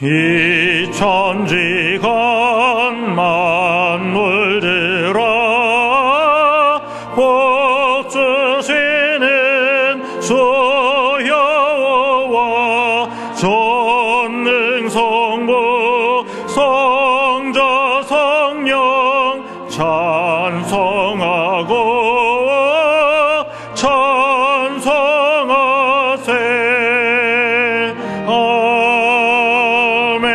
이 천지간 만물들아 복 주시는 주 여호와 전능성부 성자 성령 찬송하고 찬송하세. 아멘.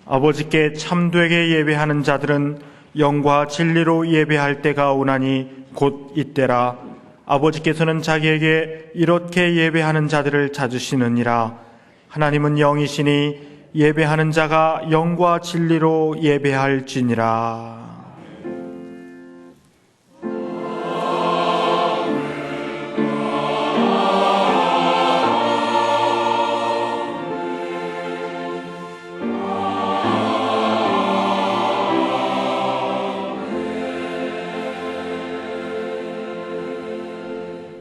아버지께 참되게 예배하는 자들은 영과 진리로 예배할 때가 오나니 곧 이때라. 아버지께서는 자기에게 이렇게 예배하는 자들을 찾으시느니라. 하나님은 영이시니 예배하는 자가 영과 진리로 예배할지니라.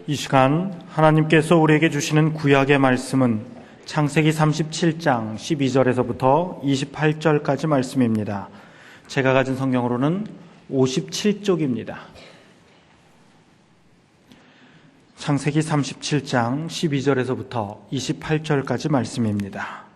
이 시간 하나님께서 우리에게 주시는 구약의 말씀은 창세기 37장 12절에서부터 28절까지 말씀입니다. 제가 가진 성경으로는 57쪽입니다. 창세기 37장 12절에서부터 28절까지 말씀입니다.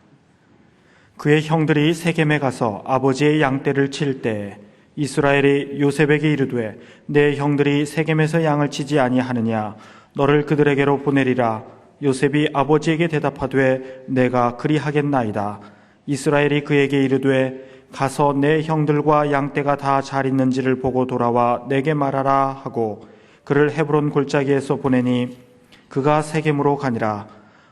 그의 형들이 세겜에 가서 아버지의 양떼를 칠 때 이스라엘이 요셉에게 이르되 내 형들이 세겜에서 양을 치지 아니하느냐 너를 그들에게로 보내리라. 요셉이 아버지에게 대답하되 내가 그리하겠나이다. 이스라엘이 그에게 이르되 가서 내 형들과 양떼가 다 잘 있는지를 보고 돌아와 내게 말하라 하고 그를 헤브론 골짜기에서 보내니 그가 세겜으로 가니라.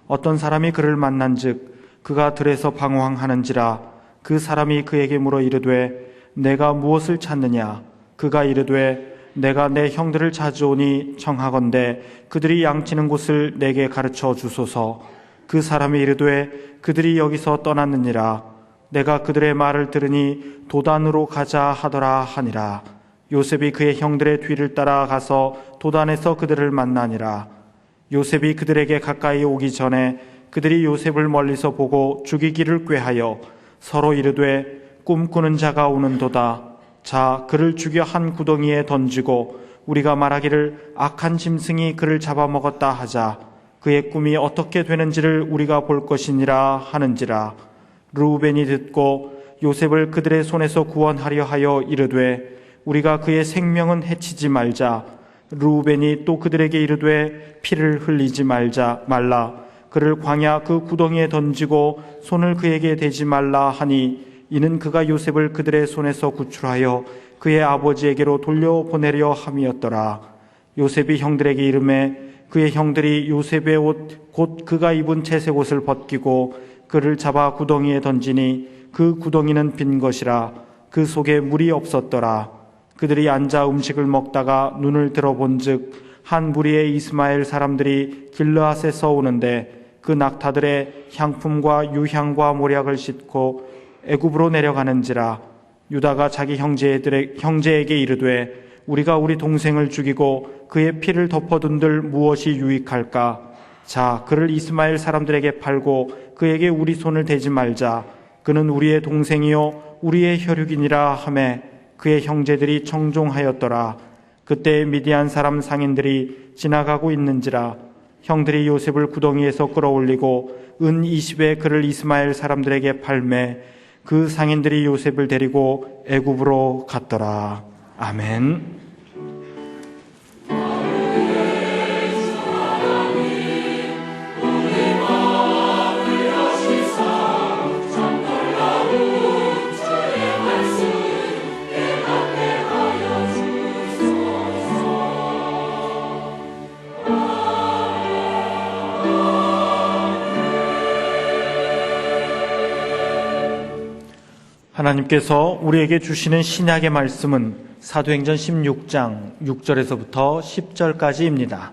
어떤 사람이 그를 만난즉 그가 들에서 방황하는지라. 그 사람이 그에게 물어 이르되 내가 무엇을 찾느냐. 그가 이르되 내가 내 형들을 찾아오니 청하건대 그들이 양치는 곳을 내게 가르쳐 주소서. 그 사람이 이르되 그들이 여기서 떠났느니라. 내가 그들의 말을 들으니 도단으로 가자 하더라 하니라. 요셉이 그의 형들의 뒤를 따라 가서 도단에서 그들을 만나니라. 요셉이 그들에게 가까이 오기 전에 그들이 요셉을 멀리서 보고 죽이기를 꾀하여 서로 이르되 꿈꾸는 자가 오는도다. 자, 그를 죽여 한 구덩이에 던지고 우리가 말하기를 악한 짐승이 그를 잡아먹었다 하자. 그의 꿈이 어떻게 되는지를 우리가 볼 것이니라 하는지라. 르우벤이 듣고 요셉을 그들의 손에서 구원하려 하여 이르되 우리가 그의 생명은 해치지 말자. 르우벤이 또 그들에게 이르되 피를 흘리지 말라. 그를 광야 그 구덩이에 던지고 손을 그에게 대지 말라 하니 이는 그가 요셉을 그들의 손에서 구출하여 그의 아버지에게로 돌려보내려 함이었더라. 요셉이 형들에게 이르매 그의 형들이 요셉의 옷 곧 그가 입은 채색 옷을 벗기고 그를 잡아 구덩이에 던지니 그 구덩이는 빈 것이라. 그 속에 물이 없었더라. 그들이 앉아 음식을 먹다가 눈을 들어본즉 한 무리의 이스마엘 사람들이 길르앗에서 오는데 그 낙타들의 향품과 유향과 모략을 싣고 애굽으로 내려가는지라. 유다가 자기 형제에게 이르되 우리가 우리 동생을 죽이고 그의 피를 덮어둔들 무엇이 유익할까? 자, 그를 이스마엘 사람들에게 팔고 그에게 우리 손을 대지 말자. 그는 우리의 동생이요 우리의 혈육이니라 하매 그의 형제들이 청종하였더라. 그때 미디안 사람 상인들이 지나가고 있는지라. 형들이 요셉을 구덩이에서 끌어올리고 은 20에 그를 이스마엘 사람들에게 팔매 그 상인들이 요셉을 데리고 애굽으로 갔더라. 아멘. 하나님께서 우리에게 주시는 신약의 말씀은 사도행전 16장 6절에서부터 10절까지입니다.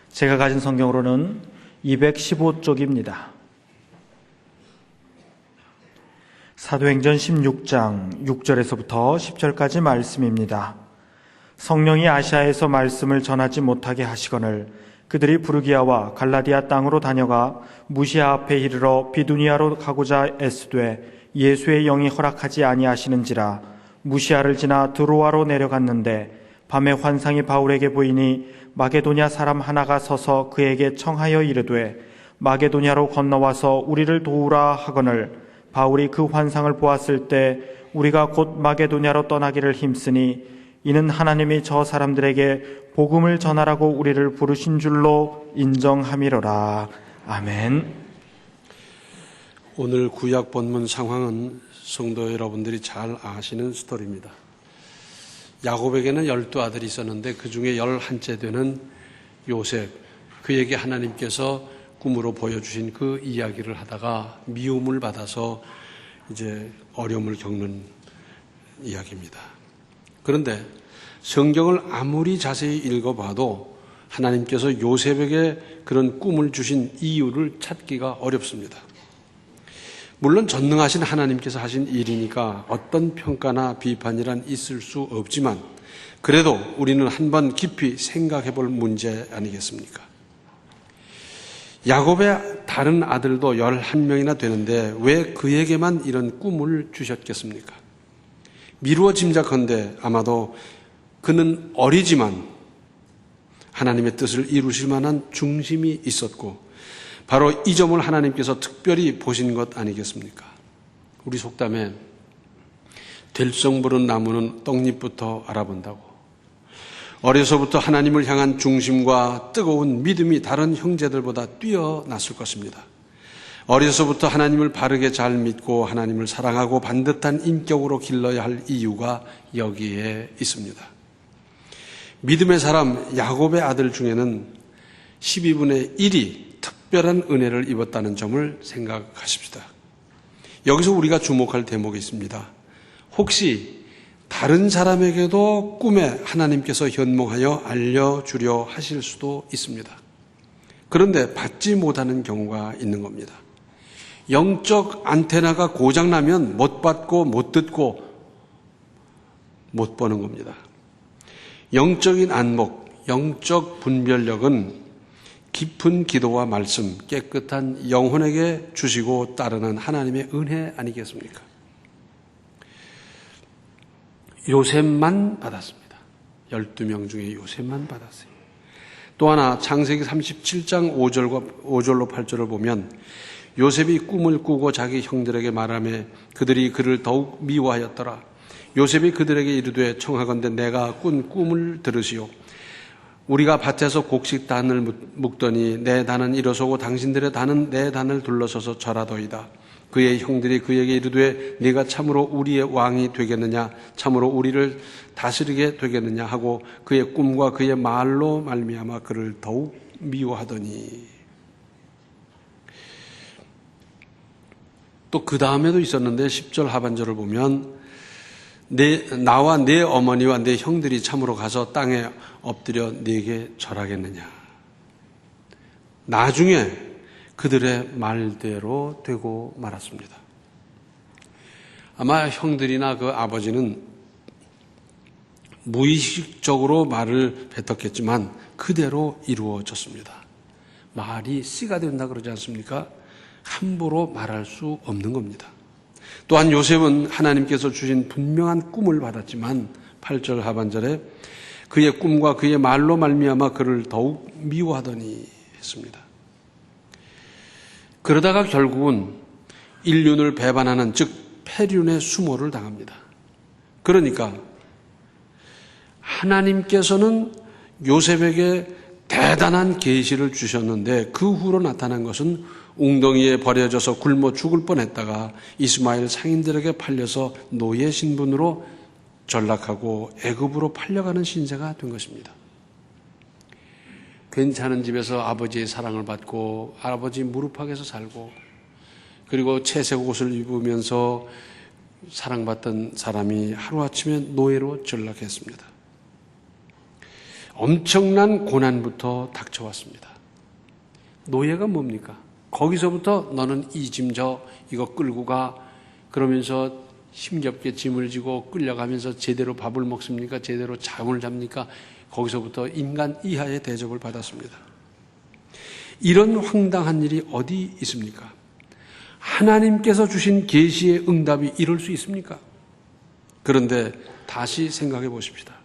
제가 가진 성경으로는 215쪽입니다. 사도행전 16장 6절에서부터 10절까지 말씀입니다. 성령이 아시아에서 말씀을 전하지 못하게 하시거늘 그들이 부르기아와 갈라디아 땅으로 다녀가 무시아 앞에 이르러 비두니아로 가고자 애쓰되 예수의 영이 허락하지 아니하시는지라 무시아를 지나 드로아로 내려갔는데 밤에 환상이 바울에게 보이니 마게도냐 사람 하나가 서서 그에게 청하여 이르되 마게도냐로 건너와서 우리를 도우라 하거늘 바울이 그 환상을 보았을 때 우리가 곧 마게도냐로 떠나기를 힘쓰니 이는 하나님이 저 사람들에게 복음을 전하라고 우리를 부르신 줄로 인정함이로라. 아멘. 오늘 구약 본문 상황은 성도 여러분들이 잘 아시는 스토리입니다. 야곱에게는 12아들이 있었는데 그 중에 11째 되는 요셉, 그에게 하나님께서 꿈으로 보여주신 그 이야기를 하다가 미움을 받아서 이제 어려움을 겪는 이야기입니다. 그런데 성경을 아무리 자세히 읽어봐도 하나님께서 요셉에게 그런 꿈을 주신 이유를 찾기가 어렵습니다. 물론 전능하신 하나님께서 하신 일이니까 어떤 평가나 비판이란 있을 수 없지만 그래도 우리는 한번 깊이 생각해 볼 문제 아니겠습니까? 야곱의 다른 아들도 11명이나 되는데 왜 그에게만 이런 꿈을 주셨겠습니까? 미루어 짐작컨대 아마도 그는 어리지만 하나님의 뜻을 이루실 만한 중심이 있었고 바로 이 점을 하나님께서 특별히 보신 것 아니겠습니까? 우리 속담에 될성 부른 나무는 떡잎부터 알아본다고. 어려서부터 하나님을 향한 중심과 뜨거운 믿음이 다른 형제들보다 뛰어났을 것입니다. 어려서부터 하나님을 바르게 잘 믿고 하나님을 사랑하고 반듯한 인격으로 길러야 할 이유가 여기에 있습니다. 믿음의 사람 야곱의 아들 중에는 12분의 1이 특별한 은혜를 입었다는 점을 생각하십시다. 여기서 우리가 주목할 대목이 있습니다. 혹시 다른 사람에게도 꿈에 하나님께서 현몽하여 알려주려 하실 수도 있습니다. 그런데 받지 못하는 경우가 있는 겁니다. 영적 안테나가 고장나면 못 받고 못 듣고 못 보는 겁니다. 영적인 안목, 영적 분별력은 깊은 기도와 말씀, 깨끗한 영혼에게 주시고 따르는 하나님의 은혜 아니겠습니까? 요셉만 받았습니다. 12명 중에 요셉만 받았어요. 또 하나 창세기 37장 5절로 8절을 보면 요셉이 꿈을 꾸고 자기 형들에게 말하며 그들이 그를 더욱 미워하였더라. 요셉이 그들에게 이르되 청하건대 내가 꾼 꿈을 들으시오. 우리가 밭에서 곡식 단을 묶더니 내 단은 일어서고 당신들의 단은 내 단을 둘러서서 절하도이다. 그의 형들이 그에게 이르되 네가 참으로 우리의 왕이 되겠느냐 참으로 우리를 다스리게 되겠느냐 하고 그의 꿈과 그의 말로 말미암아 그를 더욱 미워하더니. 또 그 다음에도 있었는데 10절 하반절을 보면 나와 내 어머니와 내 형들이 참으로 가서 땅에 엎드려 네게 절하겠느냐. 나중에 그들의 말대로 되고 말았습니다. 아마 형들이나 그 아버지는 무의식적으로 말을 뱉었겠지만 그대로 이루어졌습니다. 말이 씨가 된다 그러지 않습니까? 함부로 말할 수 없는 겁니다. 또한 요셉은 하나님께서 주신 분명한 꿈을 받았지만 8절 하반절에 그의 꿈과 그의 말로 말미암아 그를 더욱 미워하더니 했습니다. 그러다가 결국은 인륜을 배반하는 즉 폐륜의 수모를 당합니다. 그러니까 하나님께서는 요셉에게 대단한 계시를 주셨는데 그 후로 나타난 것은 웅덩이에 버려져서 굶어 죽을 뻔했다가 이스마엘 상인들에게 팔려서 노예 신분으로 전락하고 애굽으로 팔려가는 신세가 된 것입니다. 괜찮은 집에서 아버지의 사랑을 받고 아버지 무릎팍에서 살고 그리고 채색 옷을 입으면서 사랑받던 사람이 하루아침에 노예로 전락했습니다. 엄청난 고난부터 닥쳐왔습니다. 노예가 뭡니까? 거기서부터 너는 이 짐 져 이거 끌고 가 그러면서 힘겹게 짐을 지고 끌려가면서 제대로 밥을 먹습니까? 제대로 잠을 잡니까? 거기서부터 인간 이하의 대접을 받았습니다. 이런 황당한 일이 어디 있습니까? 하나님께서 주신 계시의 응답이 이럴 수 있습니까? 그런데 다시 생각해 보십시다.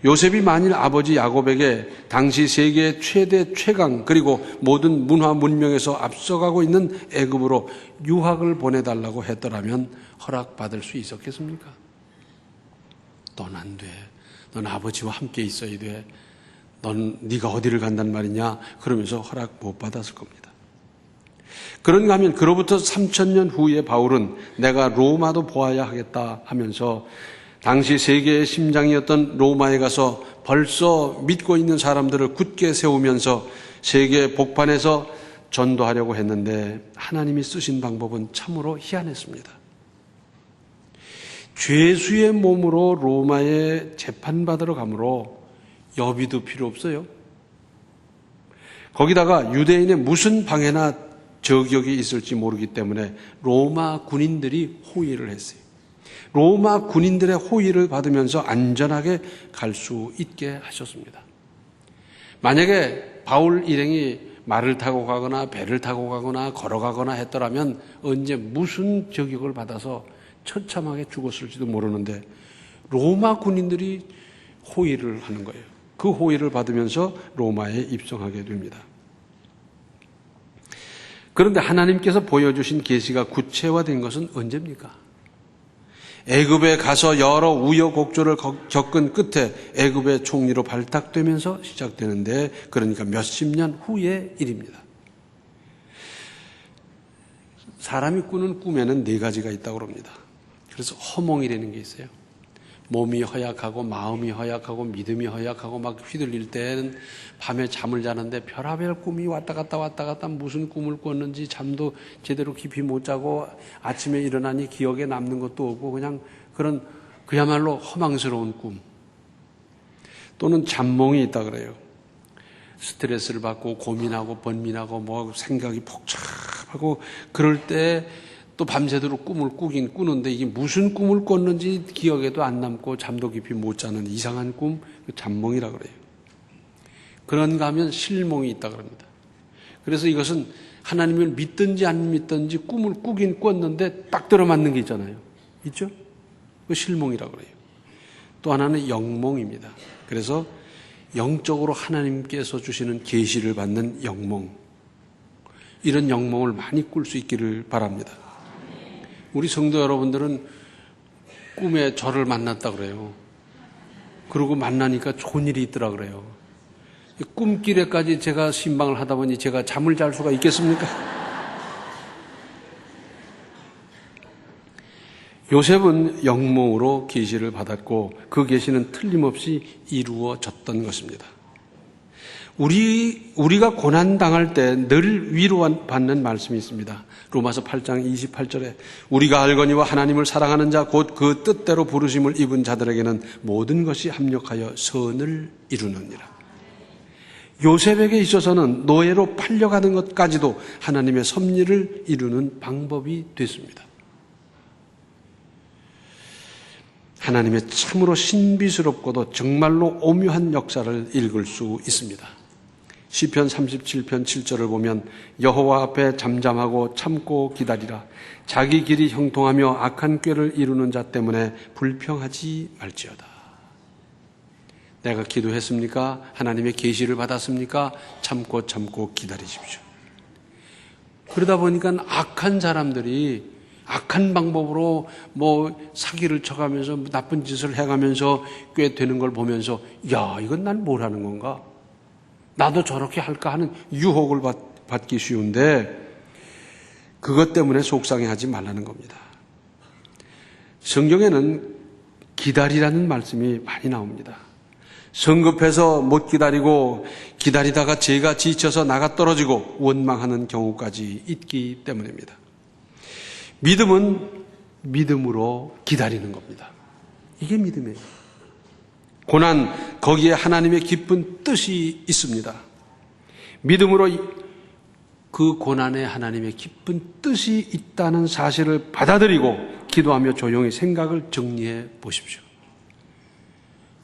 요셉이 만일 아버지 야곱에게 당시 세계의 최대 최강 그리고 모든 문화 문명에서 앞서가고 있는 애굽으로 유학을 보내달라고 했더라면 허락받을 수 있었겠습니까? 넌 안 돼. 넌 아버지와 함께 있어야 돼. 네가 어디를 간단 말이냐? 그러면서 허락 못 받았을 겁니다. 그런가 하면 그로부터 3000년 후에 바울은 내가 로마도 보아야 하겠다 하면서 당시 세계의 심장이었던 로마에 가서 벌써 믿고 있는 사람들을 굳게 세우면서 세계 복판에서 전도하려고 했는데 하나님이 쓰신 방법은 참으로 희한했습니다. 죄수의 몸으로 로마에 재판받으러 가므로 여비도 필요 없어요. 거기다가 유대인의 무슨 방해나 저격이 있을지 모르기 때문에 로마 군인들이 호위를 했어요. 로마 군인들의 호위를 받으면서 안전하게 갈 수 있게 하셨습니다. 만약에 바울 일행이 말을 타고 가거나 배를 타고 가거나 걸어가거나 했더라면 언제 무슨 저격을 받아서 처참하게 죽었을지도 모르는데 로마 군인들이 호위를 하는 거예요. 그 호위를 받으면서 로마에 입성하게 됩니다. 그런데 하나님께서 보여주신 계시가 구체화된 것은 언제입니까? 애굽에 가서 여러 우여곡절을 겪은 끝에 애굽의 총리로 발탁되면서 시작되는데 그러니까 몇십 년 후의 일입니다. 사람이 꾸는 꿈에는 4가지가 있다고 합니다. 그래서 허몽이라는 게 있어요. 몸이 허약하고 마음이 허약하고 믿음이 허약하고 막 휘둘릴 때는 밤에 잠을 자는데 별하별 꿈이 왔다 갔다 무슨 꿈을 꿨는지 잠도 제대로 깊이 못 자고 아침에 일어나니 기억에 남는 것도 없고 그냥 그런 그야말로 허망스러운 꿈 또는 잠몽이 있다 그래요. 스트레스를 받고 고민하고 번민하고 뭐 생각이 복잡하고 그럴 때 또 밤새도록 꿈을 꾸긴 꾸는데 이게 무슨 꿈을 꿨는지 기억에도 안 남고 잠도 깊이 못 자는 이상한 꿈, 잠몽이라고 그래요. 그런가 하면 실몽이 있다 그럽니다. 그래서 이것은 하나님을 믿든지 안 믿든지 꿈을 꾸긴 꿨는데 딱 들어맞는 게 있잖아요. 있죠? 그 실몽이라고 그래요. 또 하나는 영몽입니다. 그래서 영적으로 하나님께서 주시는 계시를 받는 영몽. 이런 영몽을 많이 꿀 수 있기를 바랍니다. 우리 성도 여러분들은 꿈에 저를 만났다 그래요. 그러고 만나니까 좋은 일이 있더라 그래요. 꿈길에까지 제가 신방을 하다 보니 제가 잠을 잘 수가 있겠습니까? 요셉은 영몽으로 계시를 받았고 그 계시는 틀림없이 이루어졌던 것입니다. 우리가 고난당할 때 늘 위로받는 말씀이 있습니다. 로마서 8장 28절에 우리가 알거니와 하나님을 사랑하는 자 곧 그 뜻대로 부르심을 입은 자들에게는 모든 것이 합력하여 선을 이루느니라. 요셉에게 있어서는 노예로 팔려가는 것까지도 하나님의 섭리를 이루는 방법이 됐습니다. 하나님의 참으로 신비스럽고도 정말로 오묘한 역사를 읽을 수 있습니다. 시편 37편 7절을 보면 여호와 앞에 잠잠하고 참고 기다리라. 자기 길이 형통하며 악한 꾀를 이루는 자 때문에 불평하지 말지어다. 내가 기도했습니까? 하나님의 계시를 받았습니까? 참고 기다리십시오. 그러다 보니까 악한 사람들이 악한 방법으로 뭐 사기를 쳐가면서 나쁜 짓을 해가면서 꽤 되는 걸 보면서 야, 이건 난 뭘 하는 건가? 나도 저렇게 할까 하는 유혹을 받기 쉬운데 그것 때문에 속상해하지 말라는 겁니다. 성경에는 기다리라는 말씀이 많이 나옵니다. 성급해서 못 기다리고 기다리다가 죄가 지쳐서 나가 떨어지고 원망하는 경우까지 있기 때문입니다. 믿음은 믿음으로 기다리는 겁니다. 이게 믿음이에요. 고난, 거기에 하나님의 기쁜 뜻이 있습니다. 믿음으로 그 고난에 하나님의 기쁜 뜻이 있다는 사실을 받아들이고 기도하며 조용히 생각을 정리해 보십시오.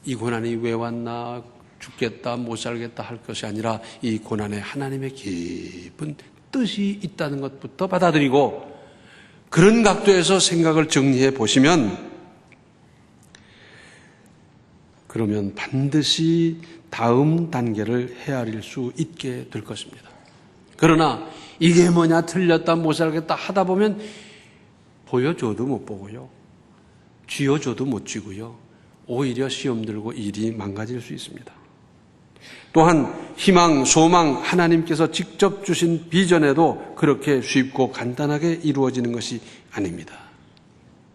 이 고난이 왜 왔나? 죽겠다, 못 살겠다 할 것이 아니라 이 고난에 하나님의 깊은 뜻이 있다는 것부터 받아들이고 그런 각도에서 생각을 정리해 보시면 그러면 반드시 다음 단계를 헤아릴 수 있게 될 것입니다. 그러나 이게 뭐냐, 틀렸다, 못 살겠다 하다 보면 보여줘도 못 보고요. 쥐어줘도 못 쥐고요. 오히려 시험 들고 일이 망가질 수 있습니다. 또한 희망, 소망, 하나님께서 직접 주신 비전에도 그렇게 쉽고 간단하게 이루어지는 것이 아닙니다.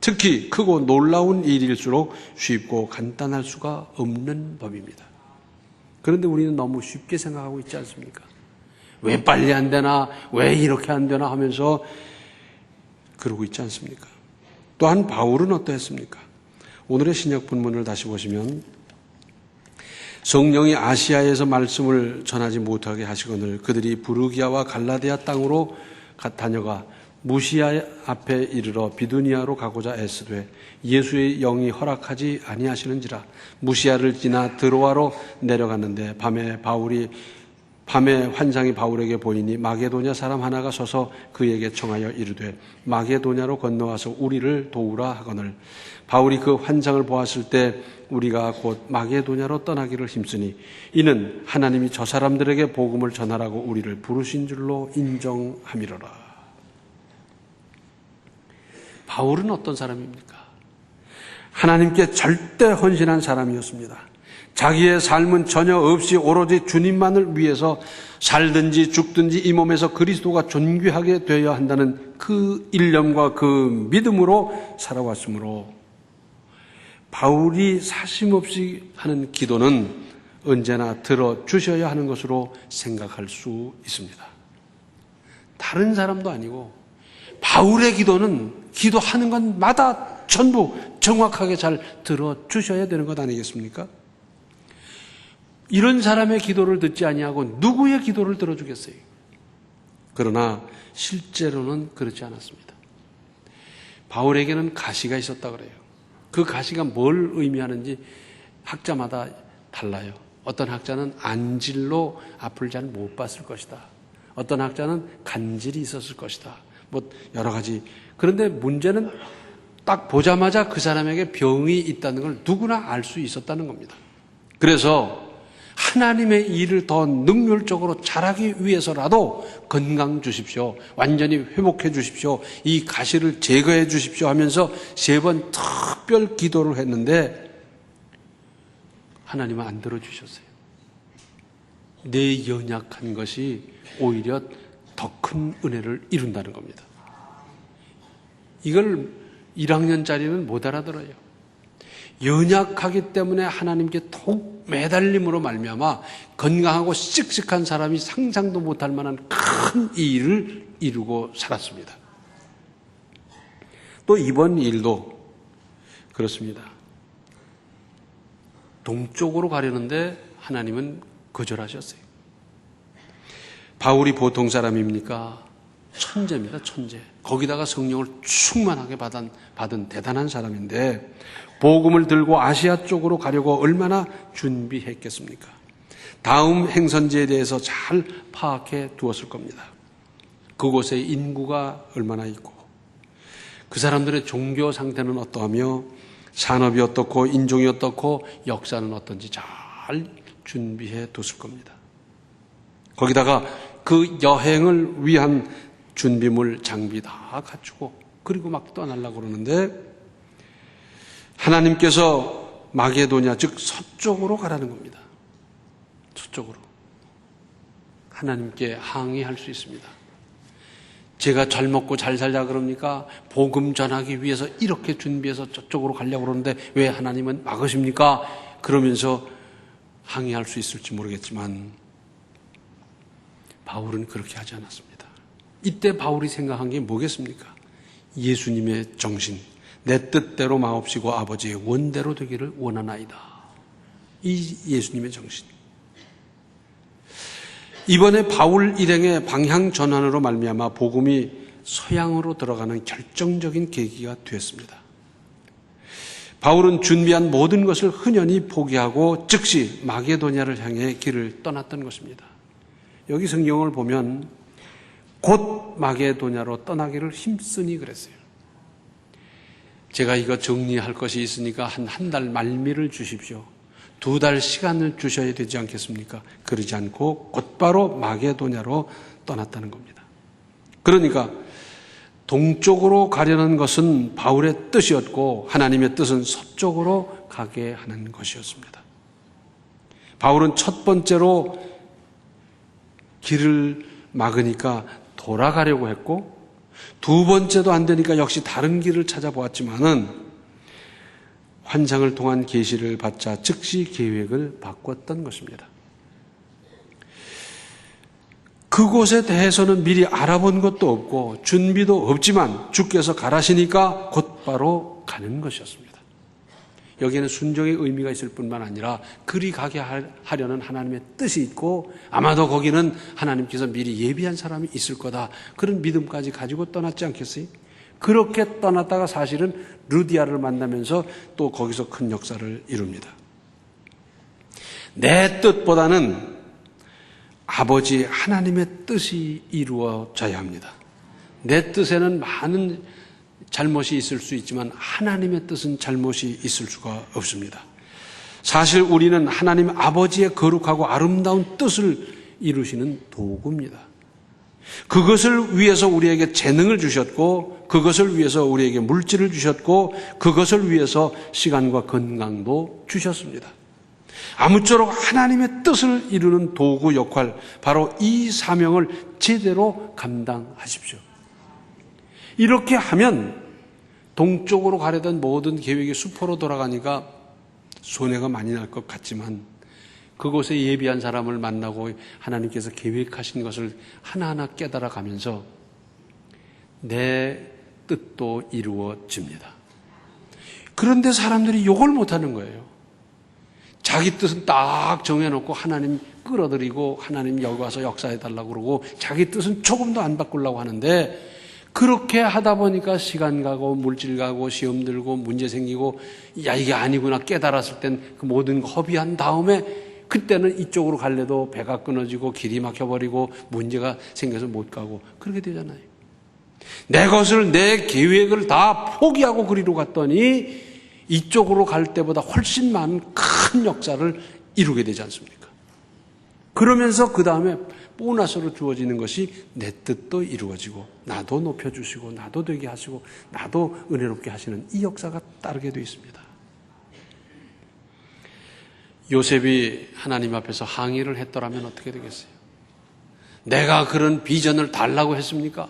특히 크고 놀라운 일일수록 쉽고 간단할 수가 없는 법입니다. 그런데 우리는 너무 쉽게 생각하고 있지 않습니까? 왜 빨리 안 되나, 왜 이렇게 안 되나 하면서 그러고 있지 않습니까? 또한 바울은 어떠했습니까? 오늘의 신약 본문을 다시 보시면 성령이 아시아에서 말씀을 전하지 못하게 하시거늘 그들이 부르기아와 갈라디아 땅으로 다녀가 무시아 앞에 이르러 비두니아로 가고자 애쓰되 예수의 영이 허락하지 아니하시는지라. 무시아를 지나 드로아로 내려갔는데 밤에 환상이 바울에게 보이니 마게도냐 사람 하나가 서서 그에게 청하여 이르되 마게도냐로 건너와서 우리를 도우라 하거늘 바울이 그 환상을 보았을 때 우리가 곧 마게도냐로 떠나기를 힘쓰니 이는 하나님이 저 사람들에게 복음을 전하라고 우리를 부르신 줄로 인정함이로라. 바울은 어떤 사람입니까? 하나님께 절대 헌신한 사람이었습니다. 자기의 삶은 전혀 없이 오로지 주님만을 위해서 살든지 죽든지 이 몸에서 그리스도가 존귀하게 되어야 한다는 그 일념과 그 믿음으로 살아왔으므로 바울이 사심없이 하는 기도는 언제나 들어주셔야 하는 것으로 생각할 수 있습니다. 다른 사람도 아니고 바울의 기도는 기도하는 것마다 전부 정확하게 잘 들어주셔야 되는 것 아니겠습니까? 이런 사람의 기도를 듣지 아니하고 누구의 기도를 들어주겠어요? 그러나 실제로는 그렇지 않았습니다. 바울에게는 가시가 있었다 그래요. 그 가시가 뭘 의미하는지 학자마다 달라요. 어떤 학자는 안질로 앞을 잘 못 봤을 것이다. 어떤 학자는 간질이 있었을 것이다. 뭐 여러 가지. 그런데 문제는 딱 보자마자 그 사람에게 병이 있다는 걸 누구나 알 수 있었다는 겁니다. 그래서 하나님의 일을 더 능률적으로 잘하기 위해서라도 건강 주십시오. 완전히 회복해 주십시오. 이 가시를 제거해 주십시오 하면서 3번 특별 기도를 했는데 하나님은 안 들어주셨어요. 내 연약한 것이 오히려 더 큰 은혜를 이룬다는 겁니다. 이걸 1학년짜리는 못 알아들어요. 연약하기 때문에 하나님께 더욱 매달림으로 말미암아 건강하고 씩씩한 사람이 상상도 못할 만한 큰 일을 이루고 살았습니다. 또 이번 일도 그렇습니다. 동쪽으로 가려는데 하나님은 거절하셨어요. 바울이 보통 사람입니까? 천재입니다, 천재. 거기다가 성령을 충만하게 받은 대단한 사람인데 복음을 들고 아시아 쪽으로 가려고 얼마나 준비했겠습니까? 다음 행선지에 대해서 잘 파악해 두었을 겁니다. 그곳에 인구가 얼마나 있고 그 사람들의 종교 상태는 어떠하며 산업이 어떻고 인종이 어떻고 역사는 어떤지 잘 준비해 뒀을 겁니다. 거기다가 그 여행을 위한 준비물 장비 다 갖추고 그리고 막 떠나려고 그러는데 하나님께서 마게도냐 즉 서쪽으로 가라는 겁니다. 서쪽으로. 하나님께 항의할 수 있습니다. 제가 잘 먹고 잘 살자 그럽니까? 복음 전하기 위해서 이렇게 준비해서 저쪽으로 가려고 그러는데 왜 하나님은 막으십니까? 그러면서 항의할 수 있을지 모르겠지만 바울은 그렇게 하지 않았습니다. 이때 바울이 생각한 게 뭐겠습니까? 예수님의 정신, 내 뜻대로 마옵시고 아버지의 원대로 되기를 원하나이다. 이 예수님의 정신. 이번에 바울 일행의 방향 전환으로 말미암아 복음이 서양으로 들어가는 결정적인 계기가 되었습니다. 바울은 준비한 모든 것을 흔연히 포기하고 즉시 마게도냐를 향해 길을 떠났던 것입니다. 여기 성경을 보면 곧 마게도냐로 떠나기를 힘쓰니 그랬어요. 제가 이거 정리할 것이 있으니까 한 달 말미를 주십시오. 2달 시간을 주셔야 되지 않겠습니까? 그러지 않고 곧바로 마게도냐로 떠났다는 겁니다. 그러니까 동쪽으로 가려는 것은 바울의 뜻이었고 하나님의 뜻은 서쪽으로 가게 하는 것이었습니다. 바울은 첫 번째로 길을 막으니까 돌아가려고 했고 두 번째도 안 되니까 역시 다른 길을 찾아보았지만은 환상을 통한 계시를 받자 즉시 계획을 바꿨던 것입니다. 그곳에 대해서는 미리 알아본 것도 없고 준비도 없지만 주께서 가라시니까 곧바로 가는 것이었습니다. 여기에는 순종의 의미가 있을 뿐만 아니라 그리 가게 하려는 하나님의 뜻이 있고 아마도 거기는 하나님께서 미리 예비한 사람이 있을 거다. 그런 믿음까지 가지고 떠났지 않겠어요? 그렇게 떠났다가 사실은 루디아를 만나면서 또 거기서 큰 역사를 이룹니다. 내 뜻보다는 아버지 하나님의 뜻이 이루어져야 합니다. 내 뜻에는 많은 잘못이 있을 수 있지만 하나님의 뜻은 잘못이 있을 수가 없습니다. 사실 우리는 하나님 아버지의 거룩하고 아름다운 뜻을 이루시는 도구입니다. 그것을 위해서 우리에게 재능을 주셨고 그것을 위해서 우리에게 물질을 주셨고 그것을 위해서 시간과 건강도 주셨습니다. 아무쪼록 하나님의 뜻을 이루는 도구 역할, 바로 이 사명을 제대로 감당하십시오. 이렇게 하면 동쪽으로 가려던 모든 계획이 수포로 돌아가니까 손해가 많이 날 것 같지만 그곳에 예비한 사람을 만나고 하나님께서 계획하신 것을 하나하나 깨달아 가면서 내 뜻도 이루어집니다. 그런데 사람들이 이걸 못하는 거예요. 자기 뜻은 딱 정해놓고 하나님 끌어들이고 하나님 여기 와서 역사해달라고 그러고 자기 뜻은 조금도 안 바꾸려고 하는데 그렇게 하다 보니까 시간 가고 물질 가고 시험 들고 문제 생기고 야 이게 아니구나 깨달았을 땐 그 모든 거 허비한 다음에 그때는 이쪽으로 갈래도 배가 끊어지고 길이 막혀버리고 문제가 생겨서 못 가고 그렇게 되잖아요. 내 것을 내 계획을 다 포기하고 그리로 갔더니 이쪽으로 갈 때보다 훨씬 많은 큰 역사를 이루게 되지 않습니까? 그러면서 그 다음에 보너스로 주어지는 것이 내 뜻도 이루어지고 나도 높여주시고 나도 되게 하시고 나도 은혜롭게 하시는 이 역사가 따르게 되어 있습니다. 요셉이 하나님 앞에서 항의를 했더라면 어떻게 되겠어요? 내가 그런 비전을 달라고 했습니까?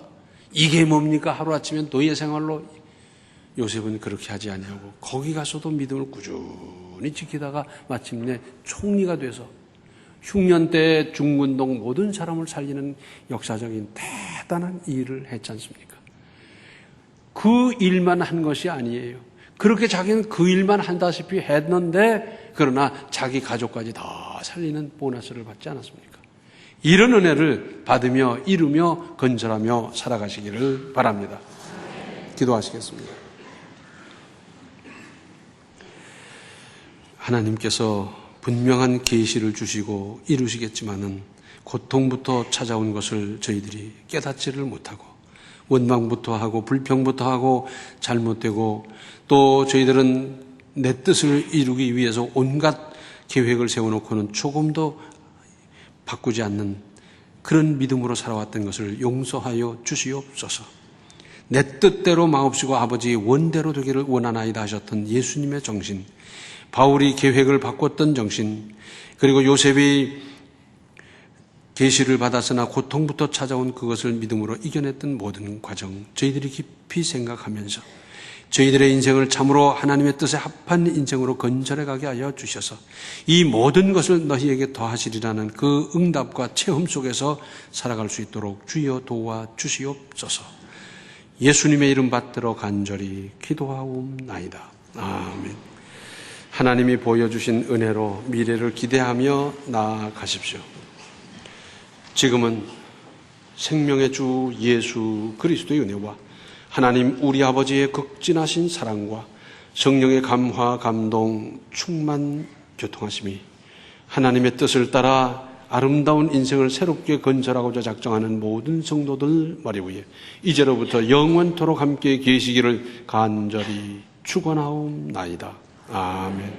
이게 뭡니까? 하루아침에 노예 생활로. 요셉은 그렇게 하지 아니하고 거기 가서도 믿음을 꾸준히 지키다가 마침내 총리가 돼서 흉년 때 중군동 모든 사람을 살리는 역사적인 대단한 일을 했지 않습니까? 그 일만 한 것이 아니에요. 그렇게 자기는 그 일만 한다시피 했는데 그러나 자기 가족까지 다 살리는 보너스를 받지 않았습니까? 이런 은혜를 받으며 이루며 건설하며 살아가시기를 바랍니다. 기도하시겠습니다. 하나님께서 분명한 계시를 주시고 이루시겠지만은 고통부터 찾아온 것을 저희들이 깨닫지를 못하고 원망부터 하고 불평부터 하고 잘못되고 또 저희들은 내 뜻을 이루기 위해서 온갖 계획을 세워놓고는 조금도 바꾸지 않는 그런 믿음으로 살아왔던 것을 용서하여 주시옵소서. 내 뜻대로 마옵시고 아버지의 원대로 되기를 원하나이다 하셨던 예수님의 정신, 바울이 계획을 바꿨던 정신, 그리고 요셉이 계시를 받았으나 고통부터 찾아온 그것을 믿음으로 이겨냈던 모든 과정, 저희들이 깊이 생각하면서 저희들의 인생을 참으로 하나님의 뜻에 합한 인생으로 건설해가게 하여 주셔서 이 모든 것을 너희에게 더하시리라는 그 응답과 체험 속에서 살아갈 수 있도록 주여 도와주시옵소서. 예수님의 이름 받들어 간절히 기도하옵나이다. 아멘. 하나님이 보여주신 은혜로 미래를 기대하며 나아가십시오. 지금은 생명의 주 예수 그리스도의 은혜와 하나님 우리 아버지의 극진하신 사랑과 성령의 감화, 감동, 충만, 교통하심이 하나님의 뜻을 따라 아름다운 인생을 새롭게 건설하고자 작정하는 모든 성도들 머리 위에 이제로부터 영원토록 함께 계시기를 간절히 축원하옵나이다. 아멘.